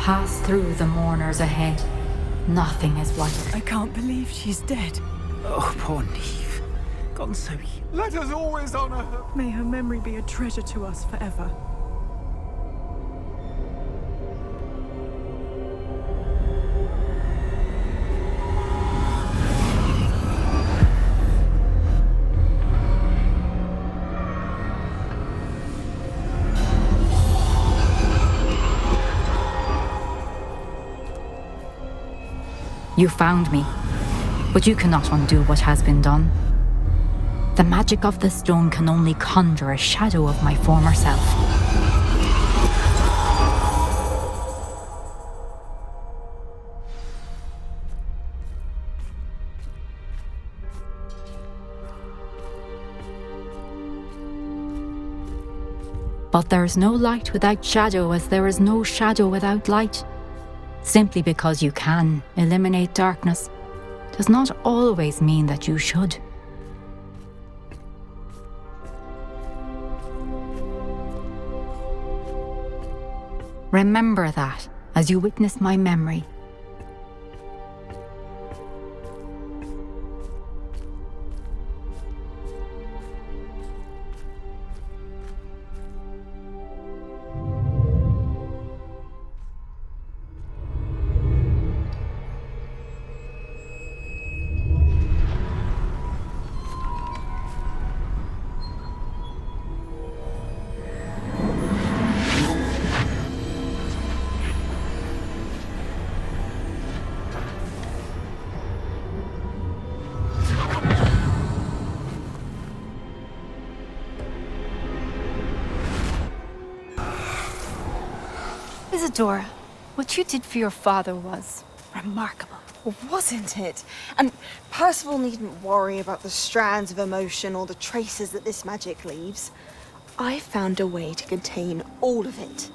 Pass through the mourners ahead. Nothing is white. I can't believe she's dead. Oh, poor Neve. Gone so Let us always honor her. May her memory be a treasure to us forever. You found me, but you cannot undo what has been done. The magic of the stone can only conjure a shadow of my former self. But there is no light without shadow, as there is no shadow without light. Simply because you can eliminate darkness does not always mean that you should. Remember that as you witness my memory. Isadora, what you did for your father was remarkable. Wasn't it? And Percival needn't worry about the strands of emotion or the traces that this magic leaves. I found a way to contain all of it.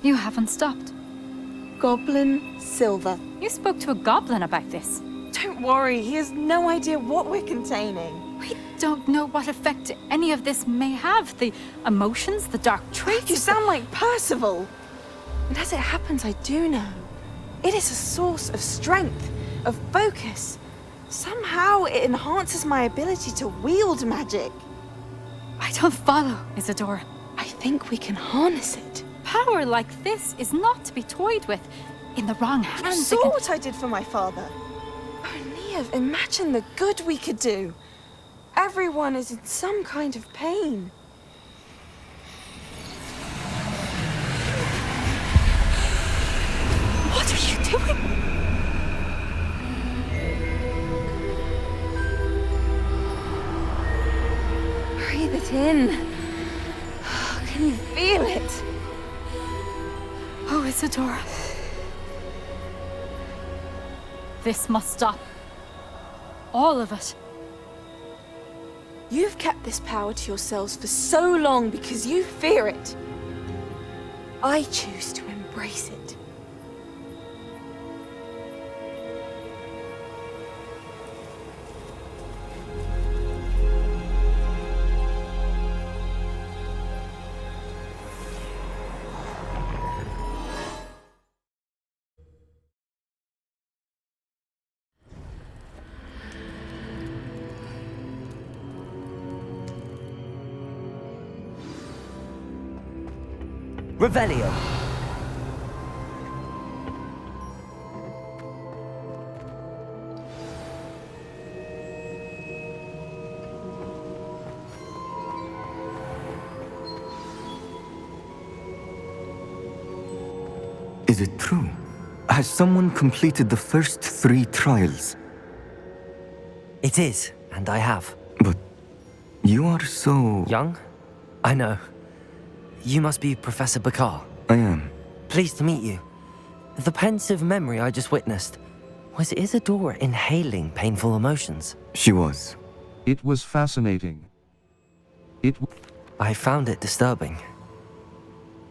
You haven't stopped. Goblin silver. You spoke to a goblin about this. Don't worry, he has no idea what we're containing. We don't know what effect any of this may have. The emotions, the dark traits. You sound like Percival. And as it happens, I do know. It is a source of strength, of focus. Somehow it enhances my ability to wield magic. I don't follow, Isadora. I think we can harness it. Power like this is not to be toyed with. In the wrong You hands, saw what I did for my father. Oh, Neve, imagine the good we could do. Everyone is in some kind of pain. What are you doing? Breathe it in. Can you feel it? Oh, Isadora. This must stop. All of it. You've kept this power to yourselves for so long because you fear it. I choose to embrace it. Revelio. Is it true? Has someone completed the first 3 trials? It is, and I have. But you are so... Young? I know. You must be Professor Bakar. I am. Pleased to meet you. The pensive memory I just witnessed, was Isadora inhaling painful emotions? She was. It was fascinating. I found it disturbing.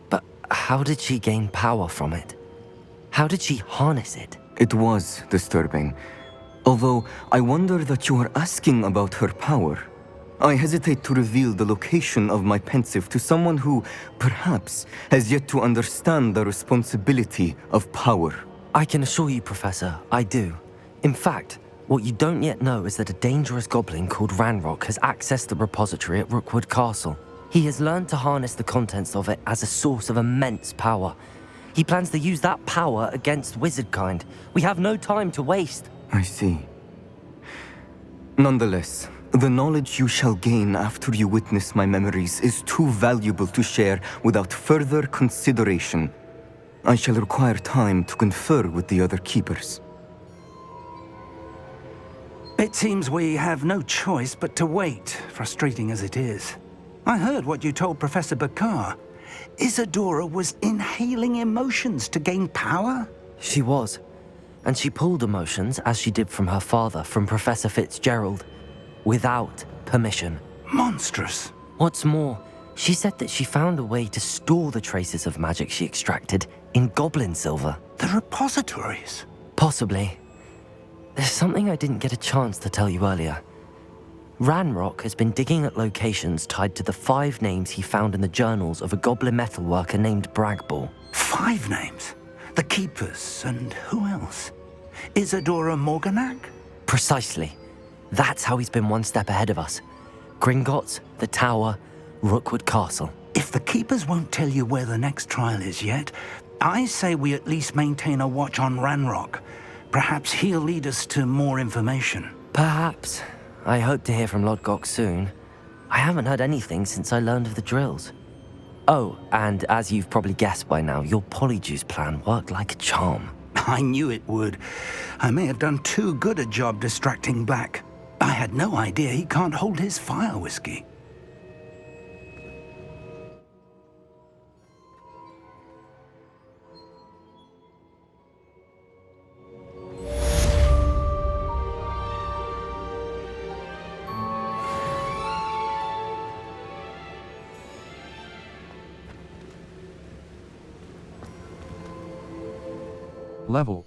But how did she gain power from it? How did she harness it? It was disturbing. Although, I wonder that you are asking about her power. I hesitate to reveal the location of my pensive to someone who, perhaps, has yet to understand the responsibility of power. I can assure you, Professor, I do. In fact, what you don't yet know is that a dangerous goblin called Ranrock has accessed the repository at Rookwood Castle. He has learned to harness the contents of it as a source of immense power. He plans to use that power against wizardkind. We have no time to waste. I see. Nonetheless, the knowledge you shall gain after you witness my memories is too valuable to share without further consideration. I shall require time to confer with the other keepers. It seems we have no choice but to wait, frustrating as it is. I heard what you told Professor Bakar. Isadora was inhaling emotions to gain power? She was. And she pulled emotions, as she did from her father, from Professor Fitzgerald, without permission. Monstrous. What's more, she said that she found a way to store the traces of magic she extracted in goblin silver. The repositories? Possibly. There's something I didn't get a chance to tell you earlier. Ranrock has been digging at locations tied to the 5 names he found in the journals of a goblin metalworker named Bragball. 5 names? The Keepers, and who else? Isadora Morganac? Precisely. That's how he's been one step ahead of us. Gringotts, the Tower, Rookwood Castle. If the Keepers won't tell you where the next trial is yet, I say we at least maintain a watch on Ranrock. Perhaps he'll lead us to more information. Perhaps. I hope to hear from Lodgok soon. I haven't heard anything since I learned of the drills. Oh, and as you've probably guessed by now, your Polyjuice plan worked like a charm. I knew it would. I may have done too good a job distracting Black. I had no idea he can't hold his fire whiskey. Level.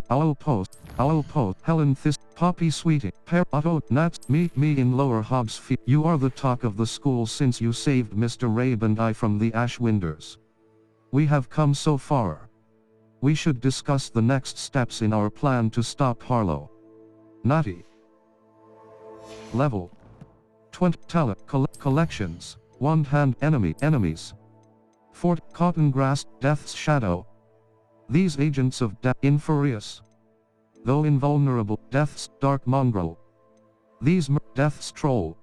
Owl Post, Helen Thist, Poppy Sweeting, Otto, Nats, meet me in Lower Hobbs Field. You are the talk of the school since you saved Mr. Rabe and I from the Ashwinders. We have come so far. We should discuss the next steps in our plan to stop Harlow. Natty. Level. 20, talent, collections, Wand Hand, enemies. Fort, Cotton Grass, Death's Shadow. These agents of death, Infurious. Though invulnerable, Death's Dark Mongrel. These Death's Troll.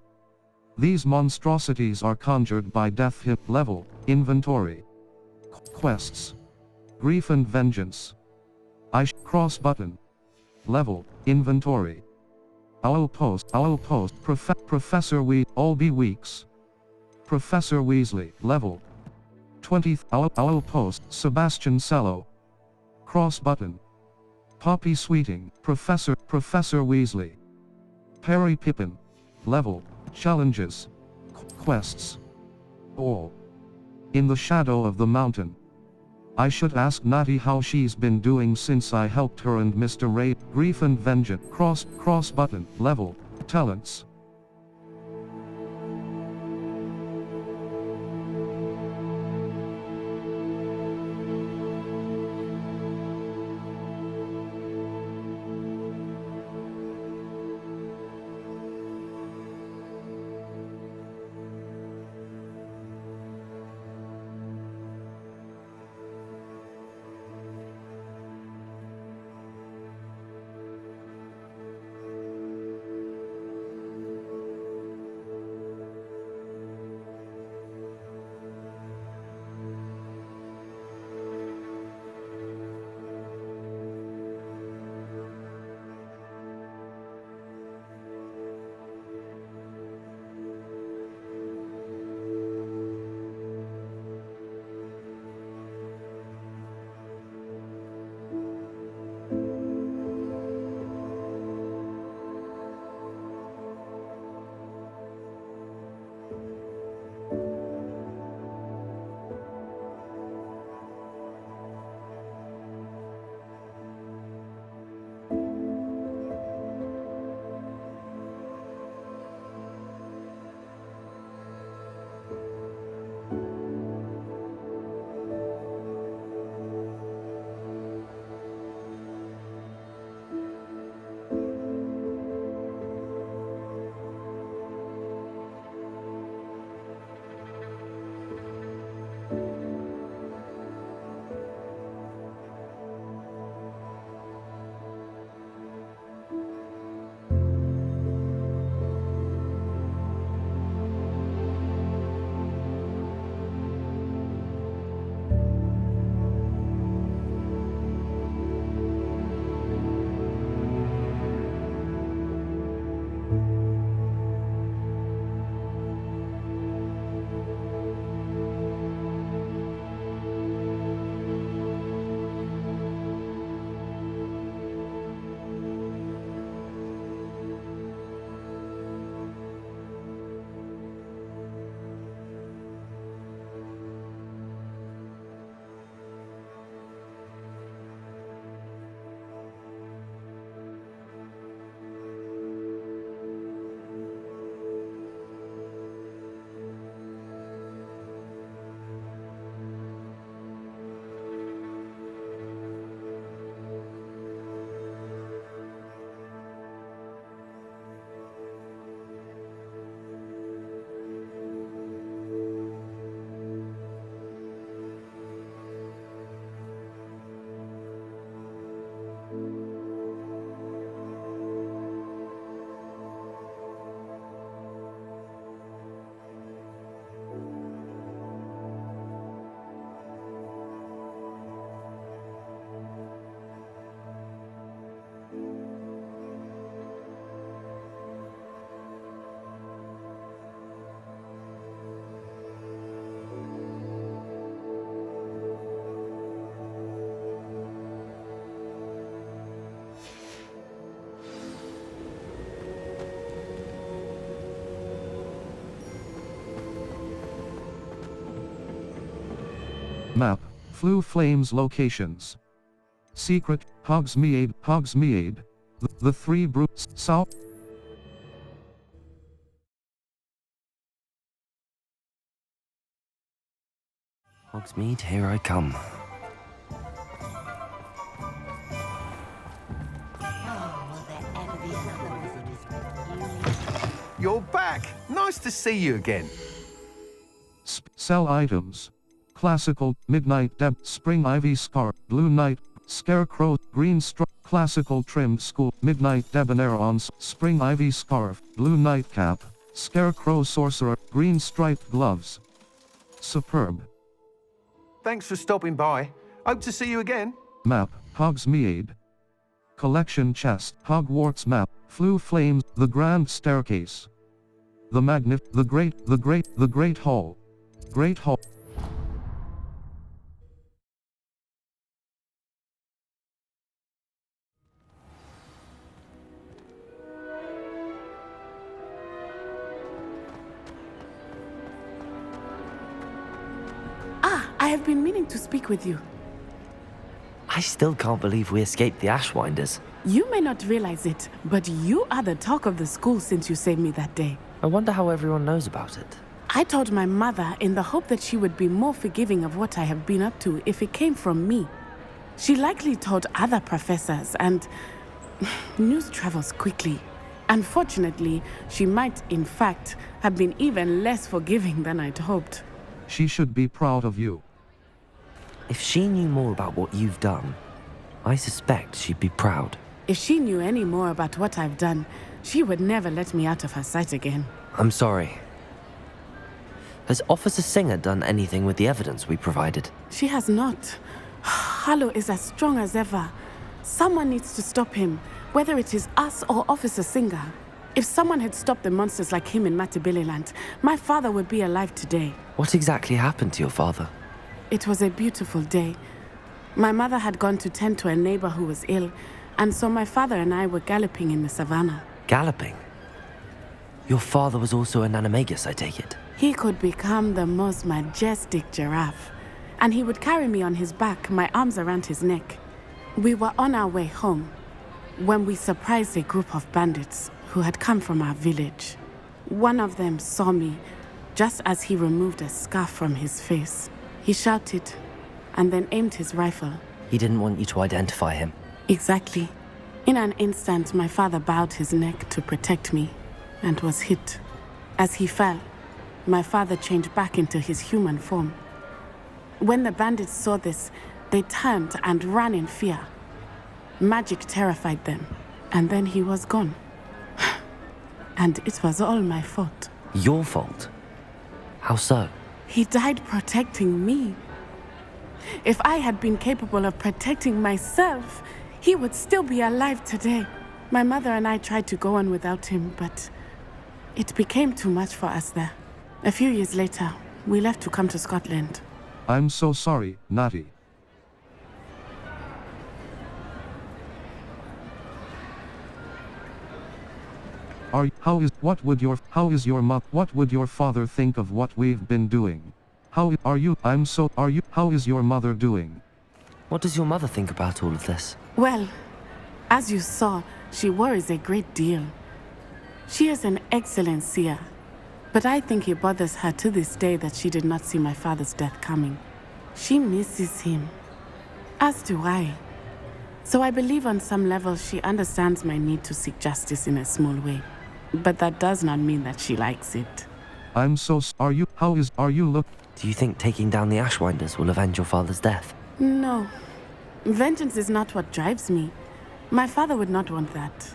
These monstrosities are conjured by Death Hip. Level, Inventory. Quests. Grief and Vengeance. Cross button. Level, Inventory. Owl Post, Professor All be Weeks. Professor Weasley, level. 20th, Owl Post, Sebastian Cello. Cross button. Poppy Sweeting, Professor Weasley. Perry Pippin. Level, Challenges. Quests. All. In the Shadow of the Mountain. I should ask Natty how she's been doing since I helped her and Mr. Ray. Grief and Vengeance. Cross button. Level. Talents. Map, Flue Flames locations. Secret, Hogsmeade. The Three Brutes, South. Hogsmeade, here I come. You're back. Nice to see you again. Sell items. Classical, Midnight Deb, Spring Ivy Scarf, Blue Knight, Scarecrow, Green Straw, Classical Trimmed School, Midnight Debonair on Spring Ivy Scarf, Blue Nightcap, Scarecrow Sorcerer, Green Striped Gloves. Superb. Thanks for stopping by. Hope to see you again. Map, Hogsmeade. Collection Chest, Hogwarts Map, Flue Flames, The Grand Staircase. The Great Hall. Great Hall. I have been meaning to speak with you. I still can't believe we escaped the Ashwinders. You may not realize it, but you are the talk of the school since you saved me that day. I wonder how everyone knows about it. I told my mother in the hope that she would be more forgiving of what I have been up to if it came from me. She likely told other professors, and news travels quickly. Unfortunately, she might, in fact, have been even less forgiving than I'd hoped. She should be proud of you. If she knew more about what you've done, I suspect she'd be proud. If she knew any more about what I've done, she would never let me out of her sight again. I'm sorry. Has Officer Singer done anything with the evidence we provided? She has not. Harlow is as strong as ever. Someone needs to stop him, whether it is us or Officer Singer. If someone had stopped the monsters like him in Matabeleland, my father would be alive today. What exactly happened to your father? It was a beautiful day. My mother had gone to tend to a neighbor who was ill, and so my father and I were galloping in the savannah. Galloping? Your father was also an animagus, I take it? He could become the most majestic giraffe, and he would carry me on his back, my arms around his neck. We were on our way home when we surprised a group of bandits who had come from our village. One of them saw me just as he removed a scarf from his face. He shouted and then aimed his rifle. He didn't want you to identify him. Exactly. In an instant, my father bowed his neck to protect me and was hit. As he fell, my father changed back into his human form. When the bandits saw this, they turned and ran in fear. Magic terrified them, and then he was gone. And it was all my fault. Your fault? How so? He died protecting me. If I had been capable of protecting myself, he would still be alive today. My mother and I tried to go on without him, but it became too much for us there. A few years later, we left to come to Scotland. I'm so sorry, Natty. What would your father think of what we've been doing? How is your mother doing? What does your mother think about all of this? Well, as you saw, she worries a great deal. She is an excellent seer, but I think it bothers her to this day that she did not see my father's death coming. She misses him, as do I. So I believe on some level she understands my need to seek justice in a small way. But that does not mean that she likes it. Do you think taking down the Ashwinders will avenge your father's death? No. Vengeance is not what drives me. My father would not want that.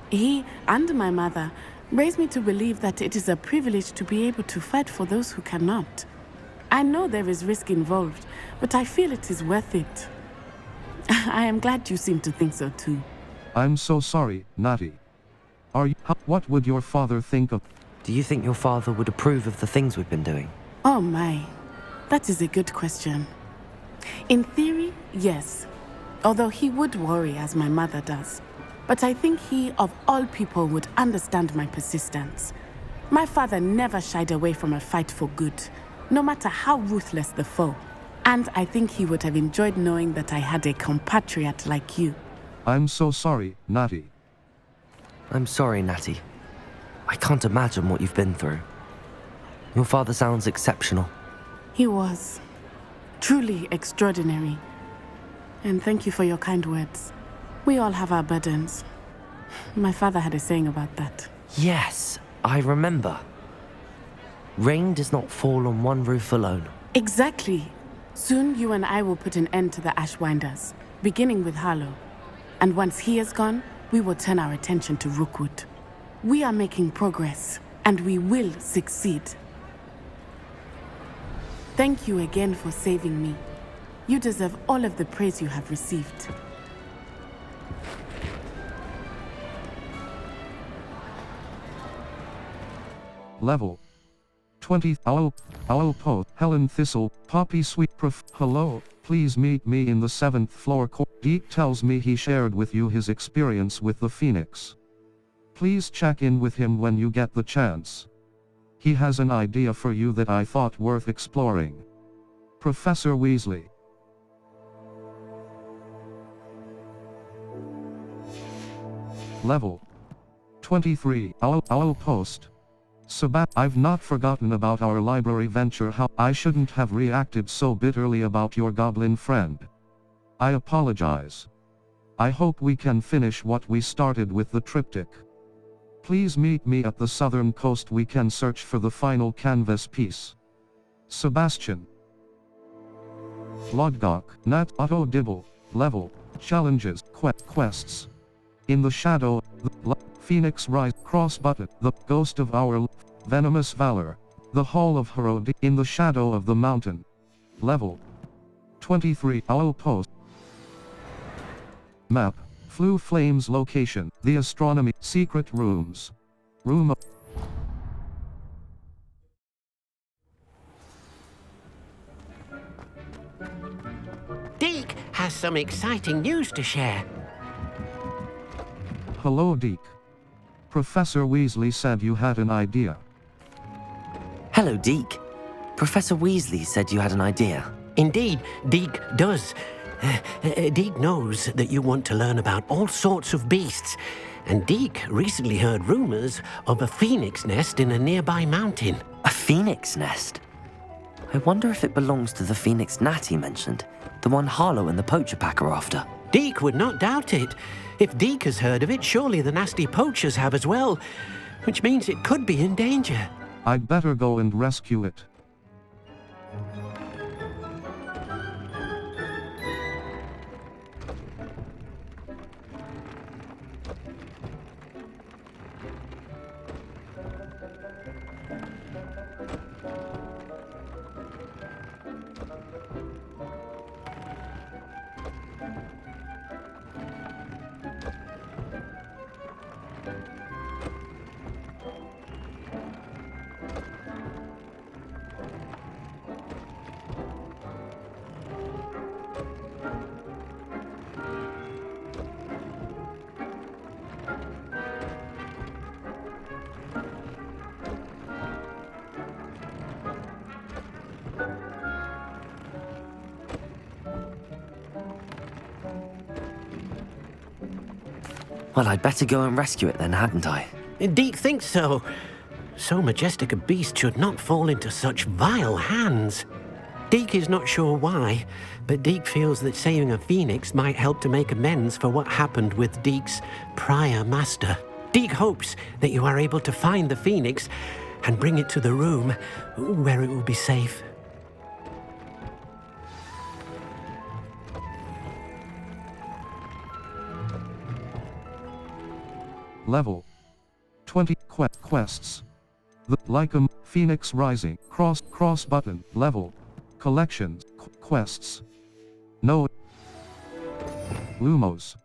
He and my mother raised me to believe that it is a privilege to be able to fight for those who cannot. I know there is risk involved, but I feel it is worth it. I am glad you seem to think so too. I'm so sorry, Natty. What would your father think of? Do you think your father would approve of the things we've been doing? Oh my, that is a good question. In theory, yes. Although he would worry as my mother does. But I think he, of all people, would understand my persistence. My father never shied away from a fight for good, no matter how ruthless the foe. And I think he would have enjoyed knowing that I had a compatriot like you. I'm so sorry, Natty. I'm sorry, Natty. I can't imagine what you've been through. Your father sounds exceptional. He was truly extraordinary. And thank you for your kind words. We all have our burdens. My father had a saying about that. Yes, I remember. Rain does not fall on one roof alone. Exactly. Soon you and I will put an end to the Ashwinders, beginning with Harlow. And once he is gone, we will turn our attention to Rookwood. We are making progress, and we will succeed. Thank you again for saving me. You deserve all of the praise you have received. Level 20. Owl Post, Helen Thistle, Poppy Sweet Hello, please meet me in the 7th floor. Deke tells me he shared with you his experience with the Phoenix. Please check in with him when you get the chance. He has an idea for you that I thought worth exploring. Professor Weasley. Level 23. Owl Post. I've not forgotten about our library venture. How I shouldn't have reacted so bitterly about your goblin friend. I apologize. I hope we can finish what we started with the triptych. Please meet me at the southern coast. We can search for the final canvas piece. Sebastian. Logdoc, Nat, Otto Dibble, Level, Challenges, Quests. In the Shadow, the Phoenix Rise, Cross Button, The Ghost of Our Venomous Valor, The Hall of Herod, In the Shadow of the Mountain. Level 23. Owl Post. Map, Flue Flames Location, The Astronomy, Secret Rooms. Room of Deke has some exciting news to share. Hello, Deke. Professor Weasley said you had an idea. Hello, Deke. Professor Weasley said you had an idea. Indeed, Deke does. Deke knows that you want to learn about all sorts of beasts, and Deke recently heard rumors of a phoenix nest in a nearby mountain. A phoenix nest? I wonder if it belongs to the phoenix Natty mentioned, the one Harlow and the poacher pack are after. Deke would not doubt it. If Deke has heard of it, surely the nasty poachers have as well, which means it could be in danger. I'd better go and rescue it. Well, I'd better go and rescue it then, hadn't I? Deke thinks so. So majestic a beast should not fall into such vile hands. Deke is not sure why, but Deke feels that saving a phoenix might help to make amends for what happened with Deke's prior master. Deke hopes that you are able to find the phoenix and bring it to the room where it will be safe. Level 20. Quests. The Lycum, Phoenix Rising, Cross Button, Level. Collections, Quests. No. Lumos.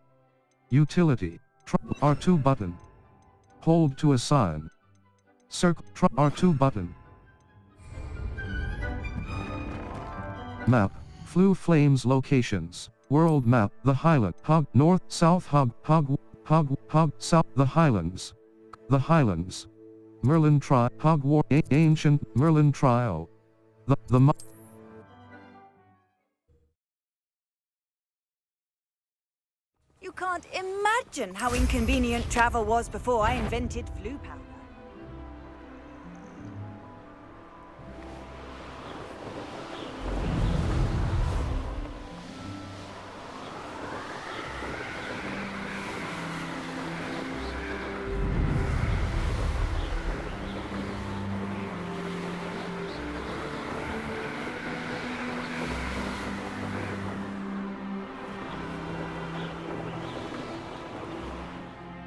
Utility, R2 button. Hold to assign. Circle, R2 button. Map, Flue Flames Locations, World Map, The Highland, Hog, North, South, Hog, South, The Highlands. The Highlands. Merlin Trial, Hogwarts, Ancient, Merlin Trial. The You can't imagine how inconvenient travel was before I invented flu powder.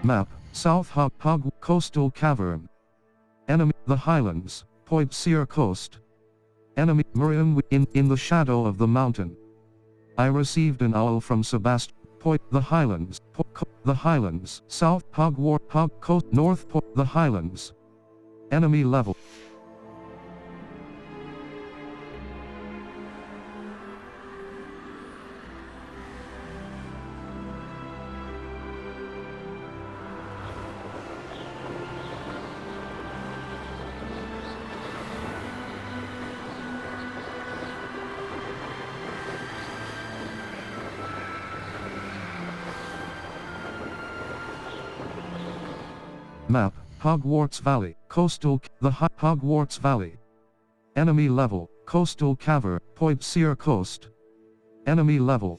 Map, South Hog Coastal Cavern. Enemy, the Highlands, Poibseer Coast. Enemy, Miriam in the shadow of the mountain. I received an owl from Sebastian. The Highlands, the Highlands, South Hogwarts, Coast, North the Highlands. Enemy level. Map, Hogwarts Valley, Coastal, Hogwarts Valley. Enemy level, Coastal Cavern, Poibseer Coast. Enemy level.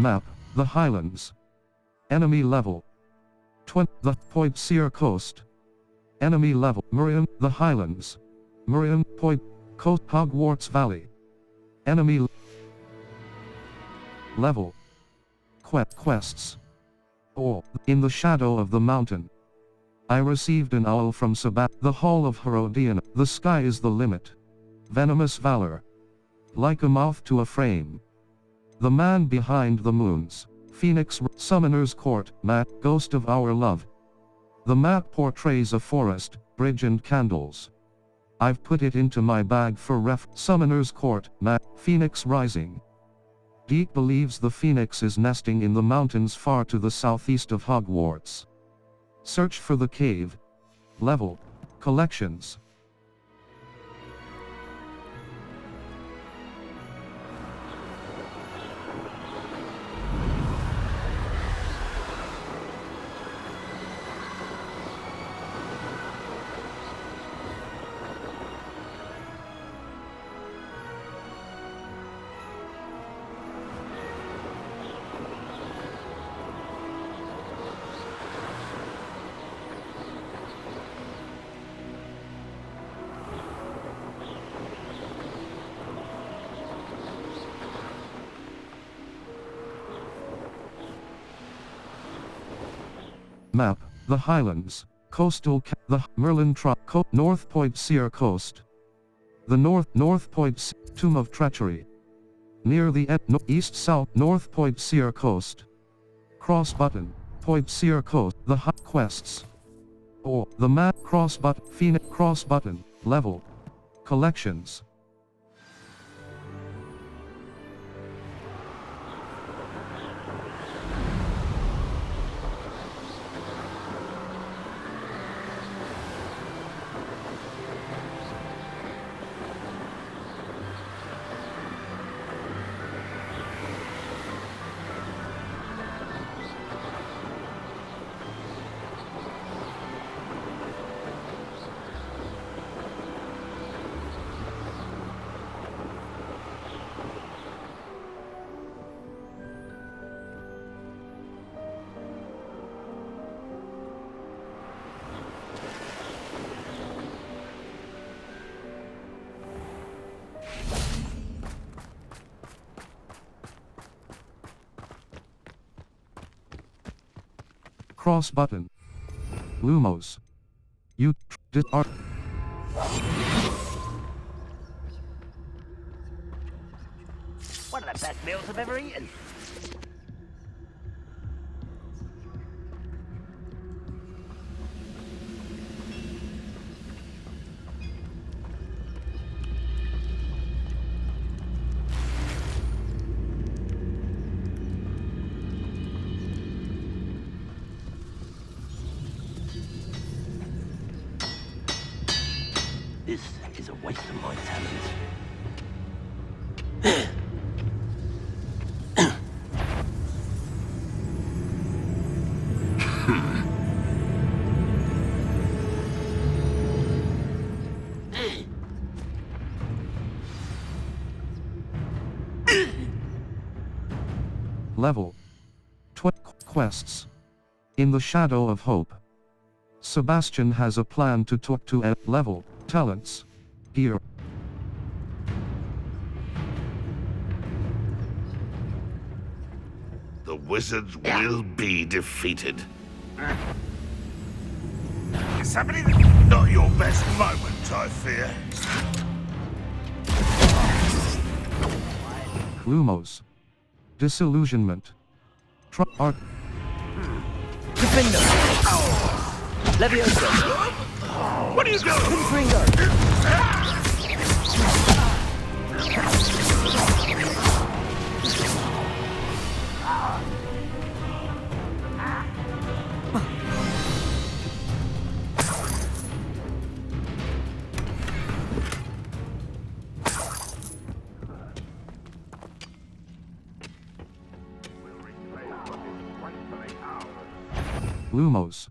Map, the Highlands. Enemy level. The Poibseer Coast. Enemy level. Miriam, the Highlands. Miriam, Coast, Hogwarts Valley. Enemy level. Quests. Or, in the shadow of the mountain. I received an owl from the Hall of Herodiana. The sky is the limit. Venomous valor. Like a moth to a frame. The man behind the moons. Phoenix, Summoner's Court, Ghost of Our Love. The map portrays a forest, bridge and candles. I've put it into my bag for Summoner's Court, Phoenix Rising. Deke believes the phoenix is nesting in the mountains far to the southeast of Hogwarts. Search for the cave. Level. Collections. Map, the Highlands, Coastal, the Merlin North Poibseer Coast. The North Poibseer, Tomb of Treachery. Near the East-South North Poibseer Coast. Cross button, Poibseer Coast, the quests. Or, the map, cross button, level. Collections. Cross button. Lumos. You are. One of the best meals I've ever eaten. This is a waste of my talents. Level. Quests. In the Shadow of Hope. Sebastian has a plan to talk to a level, talents. Gear. The wizards will be defeated. Is somebody not your best moment, I fear? Lumos. Disillusionment. Art. Defender! Leviosa! What are you doing? Confringo! Lumos.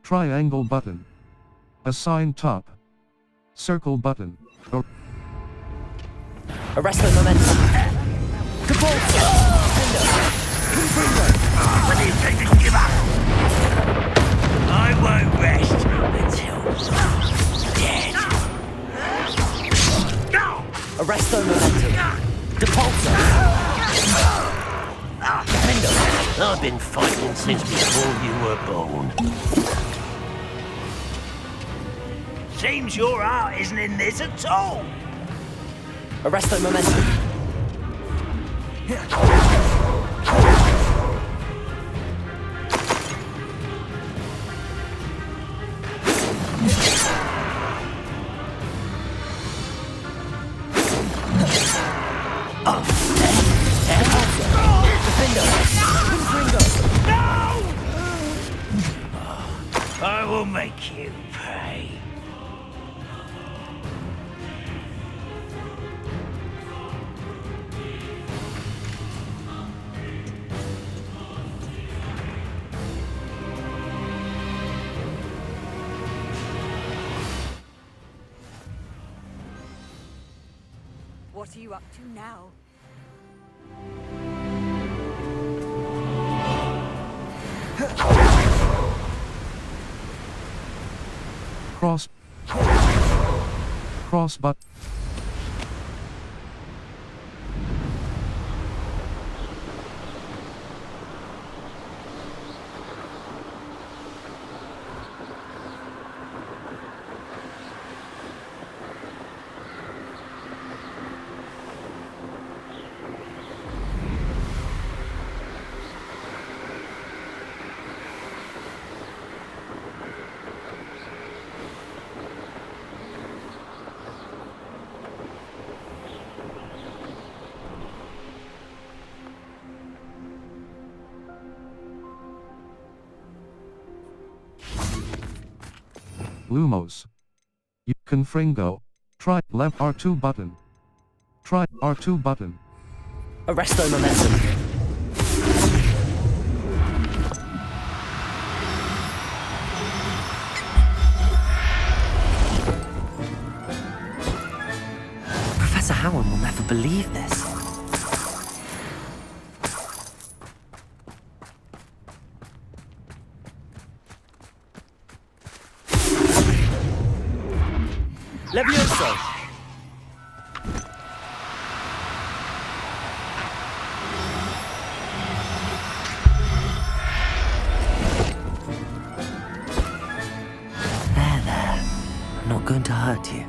Triangle button. Assign top. Circle button. Or Arrest the momentum. Capulso! Confringo! When do you think to give up? I won't rest until dead. Arrest the momentum. Capulso! Defender! I've been fighting since before you were born. Seems your heart isn't in this at all. Arrest the momentum. I will make you pay. What are you up to now? Cross button. Lumos. Confringo. Try left R2 button. Try R2 button. Arrest the momentum. Professor Howard will never believe this. Leviosa! hurt you.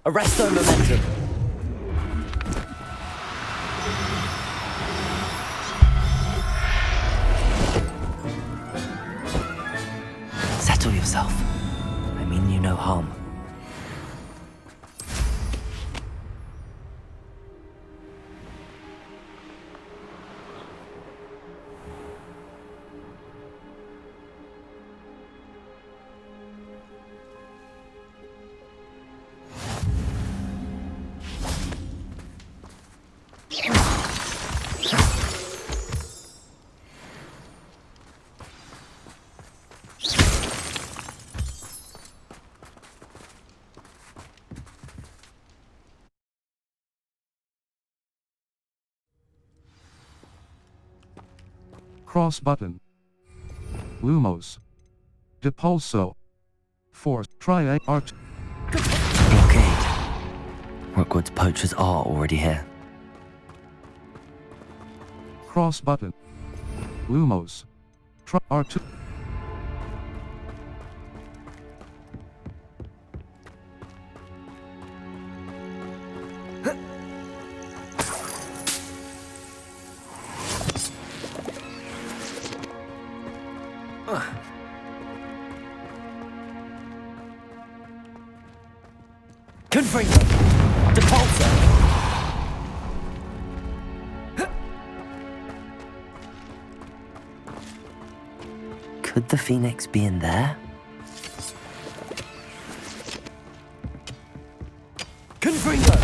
Arresto momentum. Settle yourself. I mean you no harm. Cross button. Lumos. Depulso. Force. Try art. Blockade. Rookwood's poachers are already here. Cross button. Lumos. Try R2. Confringo! Depulso! Could the Phoenix be in there? Confringo!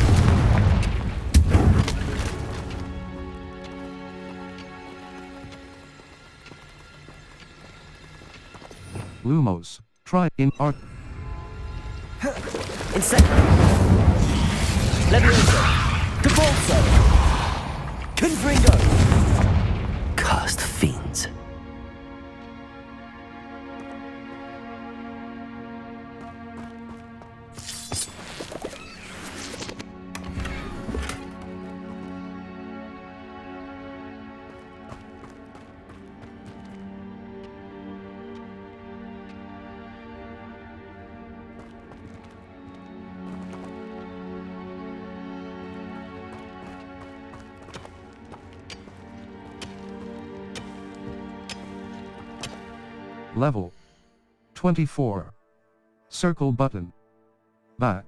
Lumos. Try in art. Insect! Levioso! Depulso! Confringo! Cursed fiends. Level 24. Circle button. Back.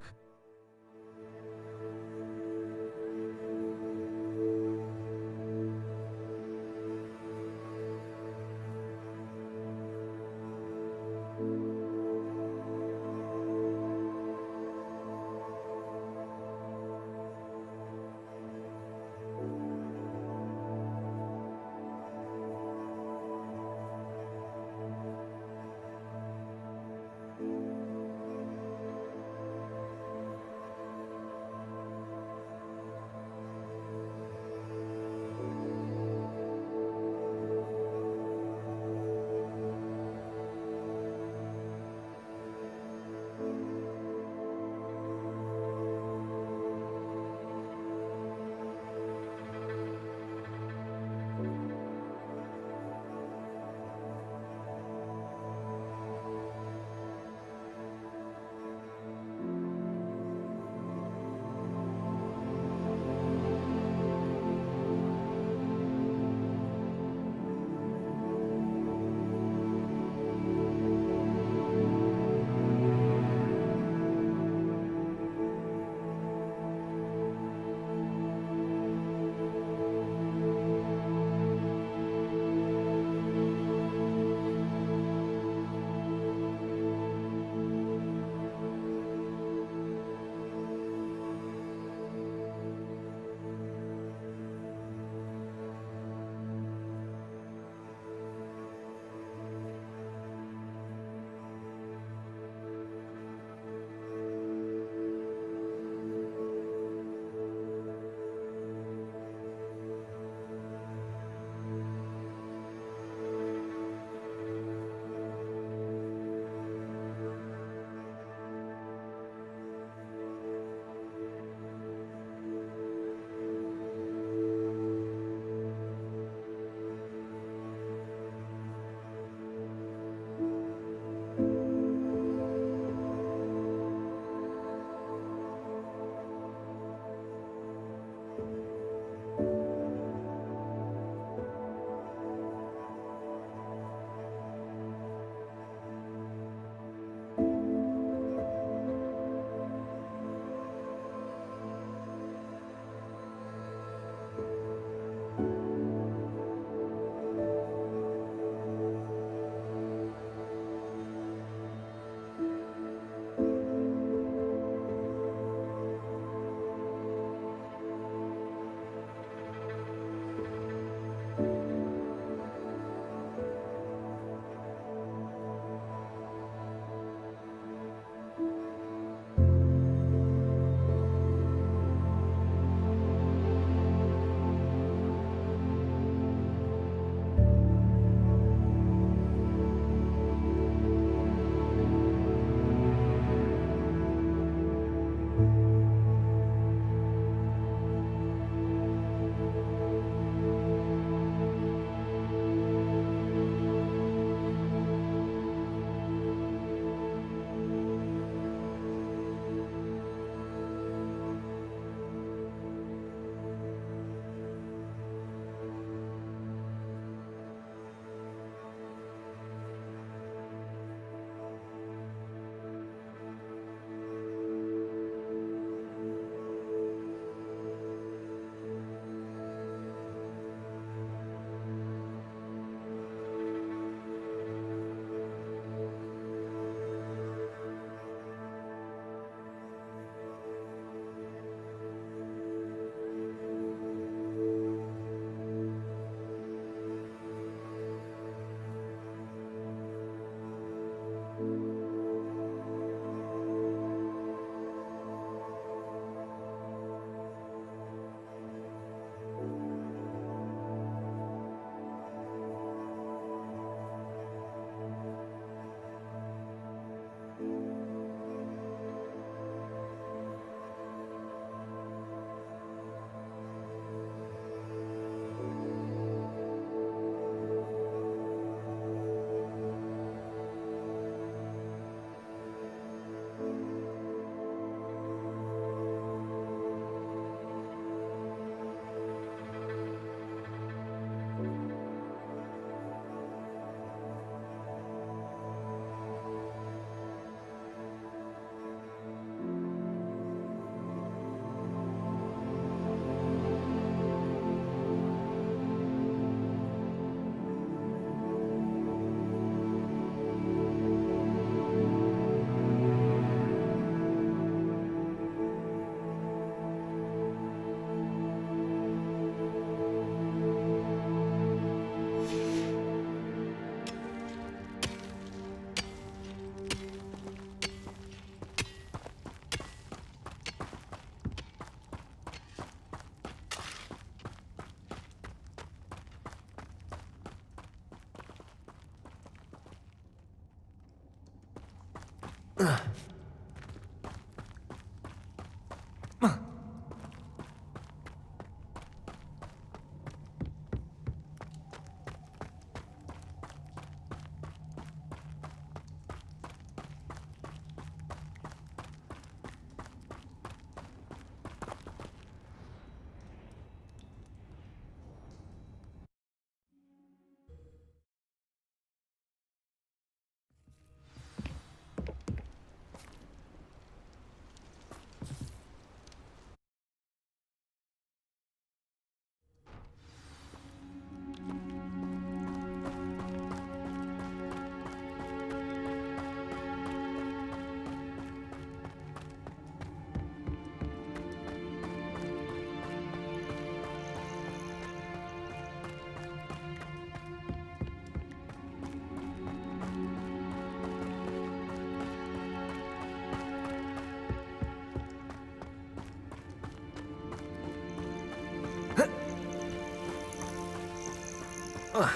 I've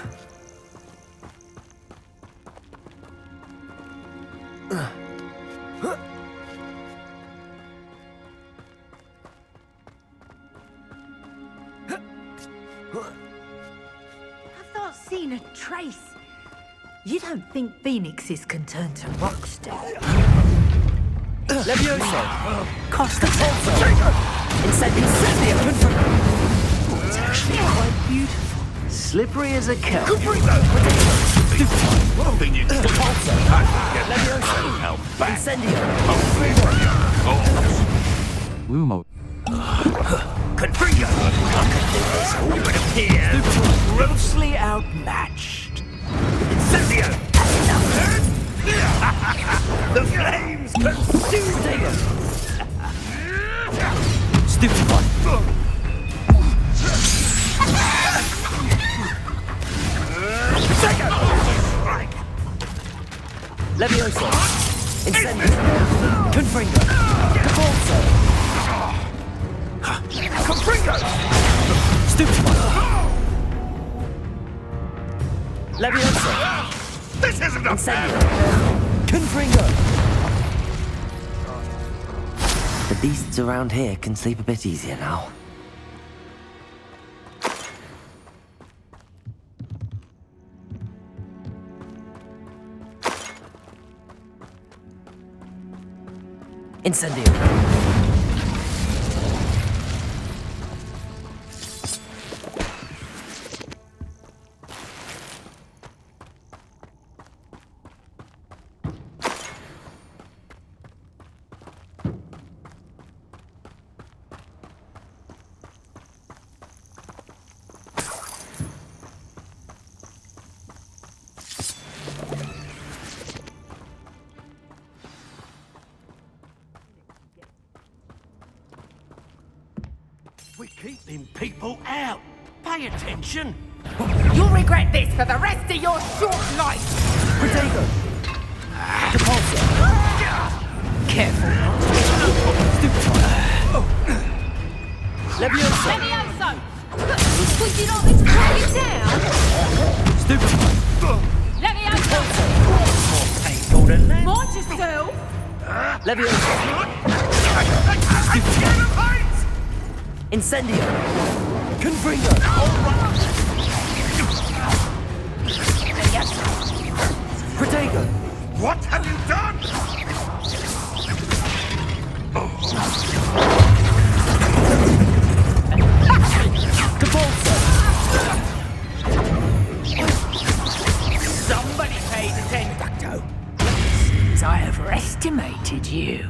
not seen a trace. You don't think phoenixes can turn to rocks, do you? Levioso! Costa Incendio! It's actually quite beautiful. Slippery as a kelp. Lumo. Confringo! It would appear grossly outmatched. Incendio! The flames consume us! Stupid one! Levioso! Incendio! Confringo! Cabalzo! Confringo! Stupid one! Levioso! This isn't a Incendio! Confringo! The beasts around here can sleep a bit easier now. Incendio! We're keeping people out. Pay attention. You'll regret this for the rest of your short life. Protego! Cabalzo! Careful. Levioso! Levioso! Would you not like to quiet it down? Stupid one! Levioso! Painful to land. Mind yourself! Levioso! Incendio! Confringo! Protego! What have you done? Cabalzo! Somebody pays attention. I have estimated you.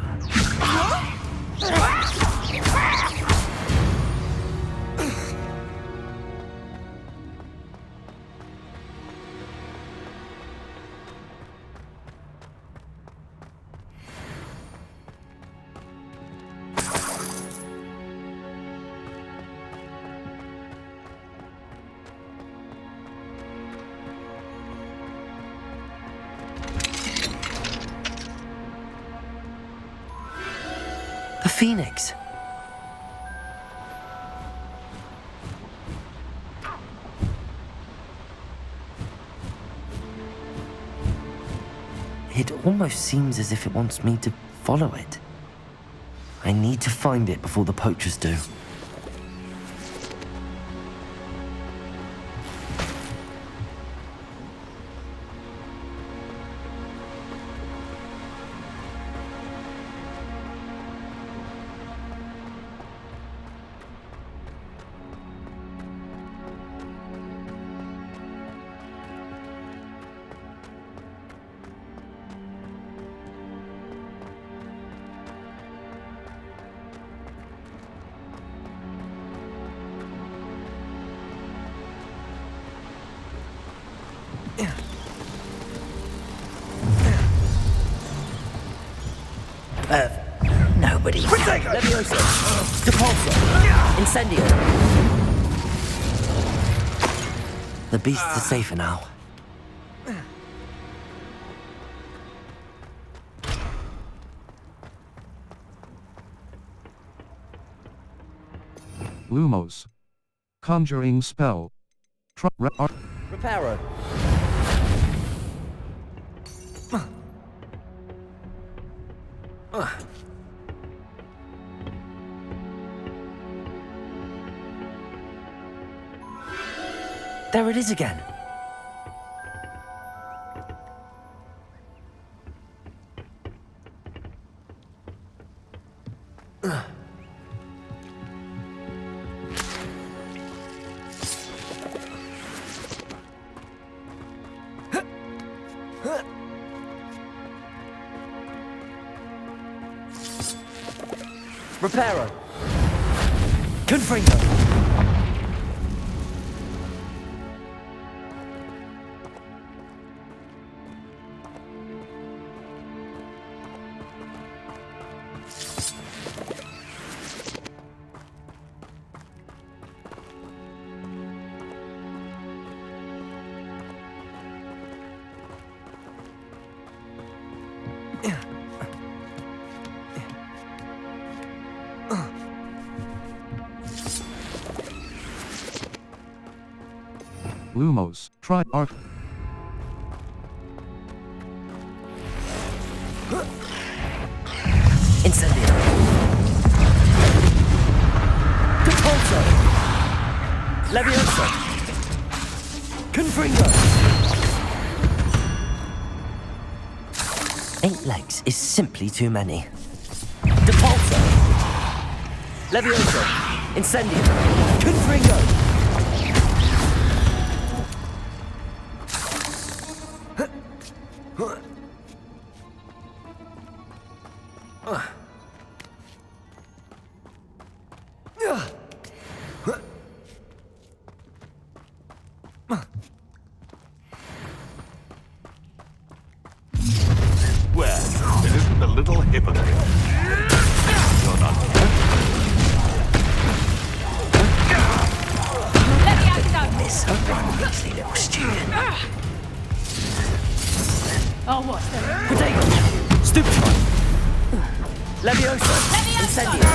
The Phoenix! It almost seems as if it wants me to follow it. I need to find it before the poachers do. Nobody. Levioso! Depulso! Incendio! The beasts are safer now. Lumos. Conjuring spell. Reparo. There it is again. Reparo. Confringo. Lumos. Try arc. Incendio. Depulso. Levioso. Confringo. 8 legs is simply too many. Depulso. Levioso. Incendio. Confringo. Well, it isn't a little hypocrite. You're not. Let me out, Miss a one measly little student. Oh, what? Protego. Stupefy. Levioso. Incendio.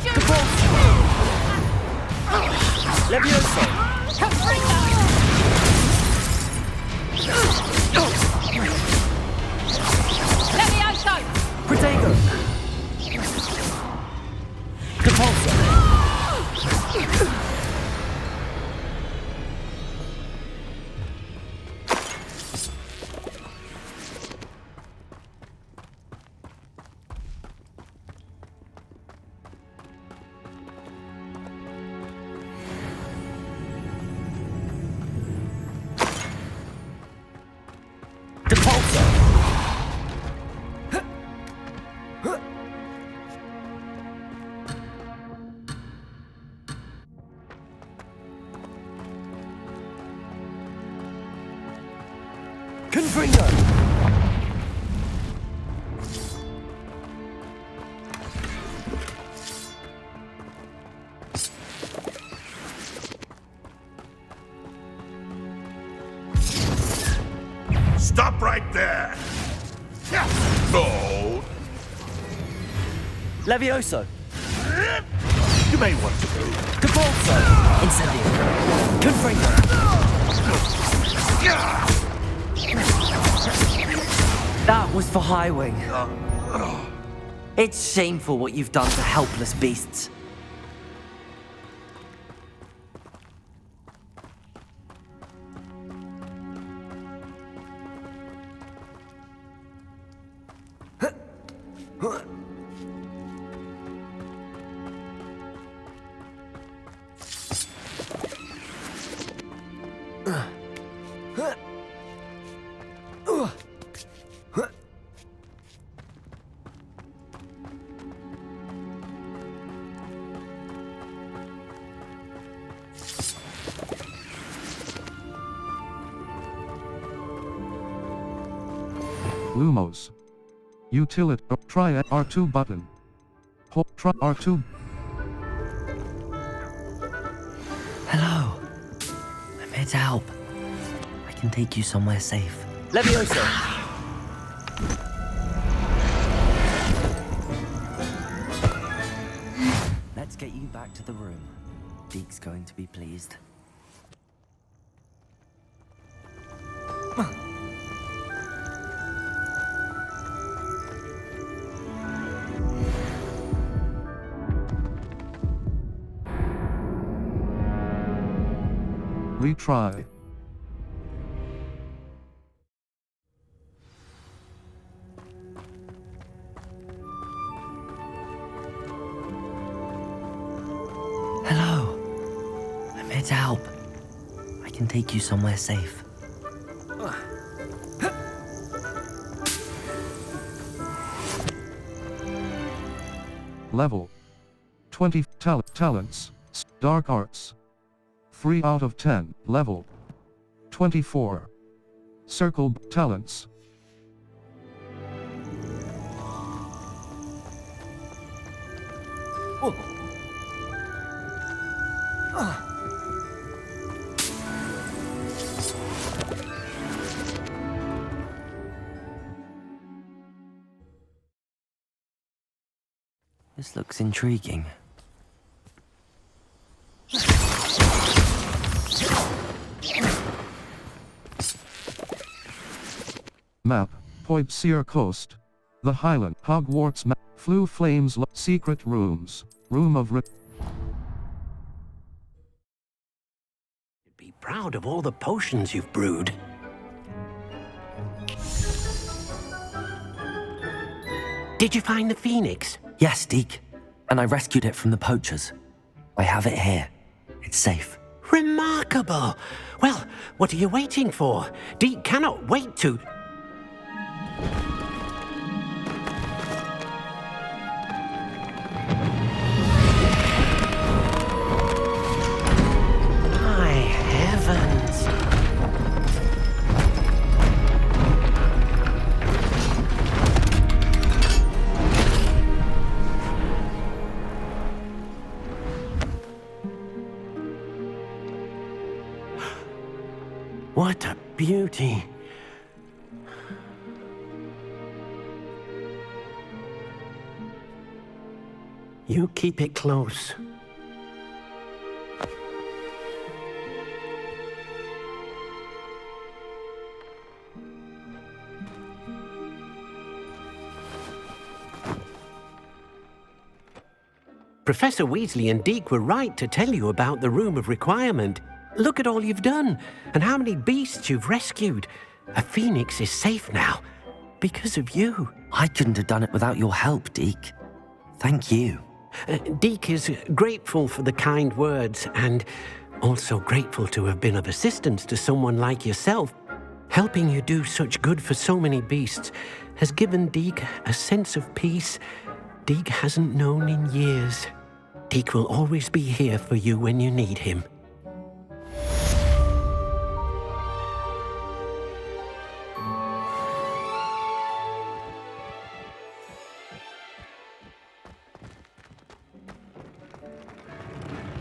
Depulso. Levioso. Levioso! Protego. Depulso. Confringo! Stop right there! No! Levioso! You may want to move. Depulso! Incendio! Confringo! That was for Highwing. It's shameful what you've done to helpless beasts. Lumos. Utility. Try R2 button. Try R2. Hello. I'm here to help. I can take you somewhere safe. Levioso! Let's get you back to the room. Deke's going to be pleased. Retry. Hello. I'm here to help. I can take you somewhere safe. Level 20 talents. Dark arts. 3 out of 10. Level 24. Circle talents. This looks intriguing. Map. Poibseer Coast. The Highland. Hogwarts map. Flue Flames. Secret rooms. Room of Be proud of all the potions you've brewed. Did you find the phoenix? Yes, Deke. And I rescued it from the poachers. I have it here. It's safe. Remarkable! Well, what are you waiting for? Deke cannot wait to... My heavens! What a beauty! You keep it close. Professor Weasley and Deke were right to tell you about the Room of Requirement. Look at all you've done, and how many beasts you've rescued. A phoenix is safe now, because of you. I couldn't have done it without your help, Deke. Thank you. Deke is grateful for the kind words, and also grateful to have been of assistance to someone like yourself. Helping you do such good for so many beasts has given Deke a sense of peace Deke hasn't known in years. Deke will always be here for you when you need him.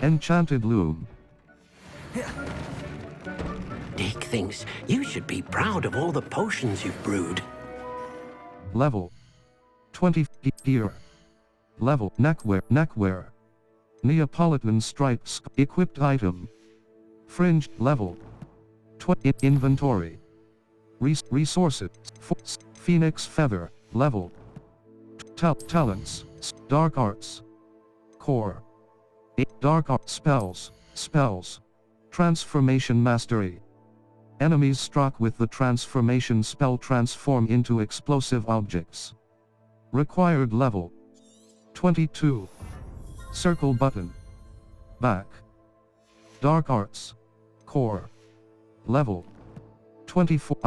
Enchanted Loom. Deke thinks you should be proud of all the potions you've brewed. Level 20 gear. Level neckwear. Neapolitan stripes equipped item. Fringe level Inventory. Resources. Phoenix feather. Level. Talents. Dark arts. Core. Dark art spells. Spells. Transformation mastery. Enemies struck with the transformation spell transform into explosive objects. Required level 22. Circle button. Back. Dark arts. Core. Level 24.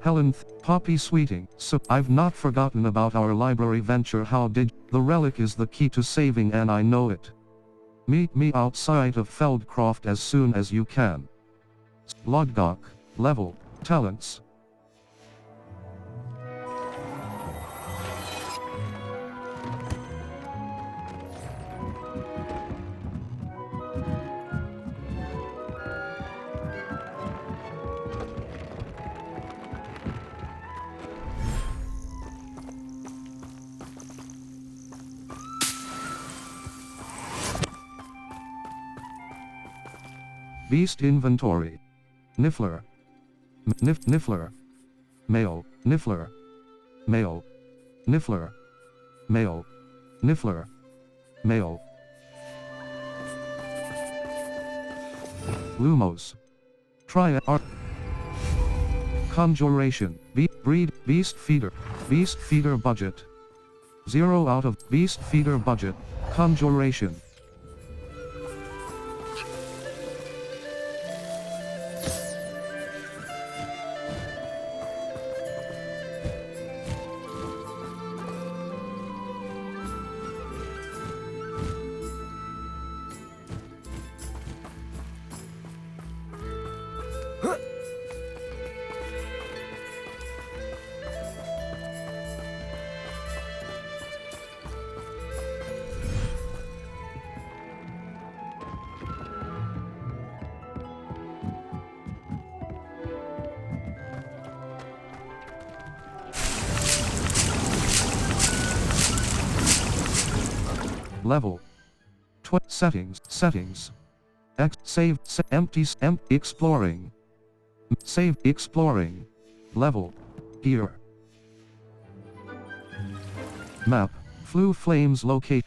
Helen, Poppy Sweeting. So I've not forgotten about our library venture. How did the relic is the key to saving, and I know it. Meet me outside of Feldcroft as soon as you can. Lodgok. Level. Talents. Beast inventory. Niffler. Niffler. Male. Niffler. Male. Niffler. Male. Niffler. Male. Lumos. Try art. Conjuration. Breed. Beast feeder. Beast feeder budget. 0 out of beast feeder budget. Conjuration. Level. Settings. Save. Exploring. Save. Exploring. Level. Here. Map. Flue flames locate.